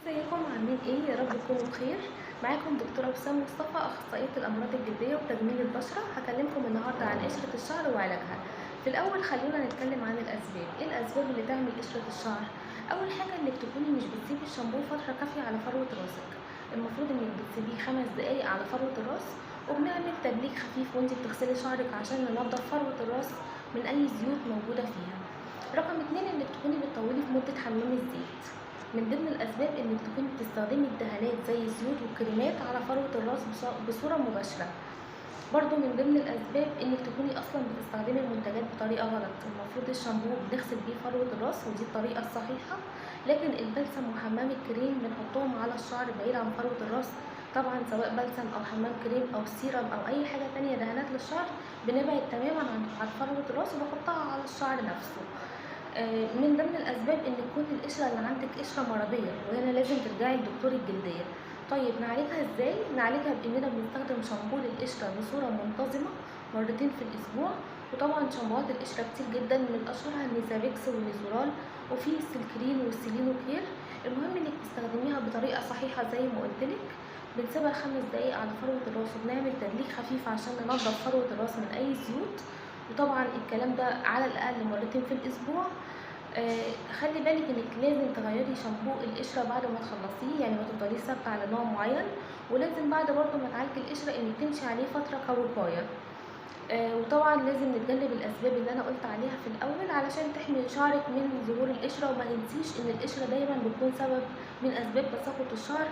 ازيكم عاملين ايه؟ يا رب تكونوا بخير. معاكم دكتوره وسام مصطفى، اخصائيه الامراض الجلديه وتجميل البشره. هكلمكم النهارده عن قشره الشعر وعلاجها. في الاول خلونا نتكلم عن الاسباب. ايه الاسباب اللي تعمل قشره الشعر؟ اول حاجه انك تكوني مش بتسيبي الشامبو فتره كافيه على فروه راسك. المفروض انك بتسيبيه 5 دقايق على فروه الراس، وبنعمل تدليك خفيف وانت بتغسلي شعرك عشان ننضف فروه الراس من اي زيوت موجوده فيها. رقم 2 انك تكوني بتطولي في مده حمام الزيت. من ضمن الأسباب إنك تكوني بتستخدمي الدهانات زي الزيوت والكريمات على فروة الراس بصورة مباشرة. برضو من ضمن الأسباب إنك تكوني أصلا بتستخدمي المنتجات بطريقة غلط. المفروض الشامبو بنغسل بيه فروة الراس ودي الطريقة الصحيحة، لكن البلسم وحمام الكريم بنحطهم على الشعر بعيد عن فروة الراس. طبعا سواء بلسم أو حمام كريم أو سيرم أو أي حاجة تانية دهانات للشعر، بنبعد تماما عن فروة الراس وبحطها على الشعر نفسه. من ضمن الأسباب إن تكون القشرة اللي عندك قشرة مرضية، وهنا لازم ترجعي لدكتور الجلدية. طيب نعالجها ازاي؟ نعالجها بإننا بنستخدم شامبو للقشرة بصورة منتظمة مرتين في الأسبوع. وطبعا شامبوهات القشرة كتير جدا، من أشهرها النيزابيكس والنيزورال، وفي السلكرين والسيلينو كير. المهم إنك تستخدميها بطريقة صحيحة زي ما قلتلك. بنسيبها 5 دقايق على فروة الراس وبنعمل تدليك خفيف عشان ننضف فروة الراس من أي زيوت. وطبعا الكلام ده على الأقل مرتين في الأسبوع. خلي بالك انك لازم تغيري شامبو القشره بعد ما تخلصيه، يعني ما تفضليش ثابته على نوع معين. ولازم بعد برضه ما تعالجي القشره انك تمشي عليه فتره كوقايه. وطبعا لازم نتجنب الاسباب اللي انا قلت عليها في الاول علشان تحمي شعرك من ظهور القشره. وما ننسيش ان القشره دايما بتكون سبب من اسباب تساقط الشعر.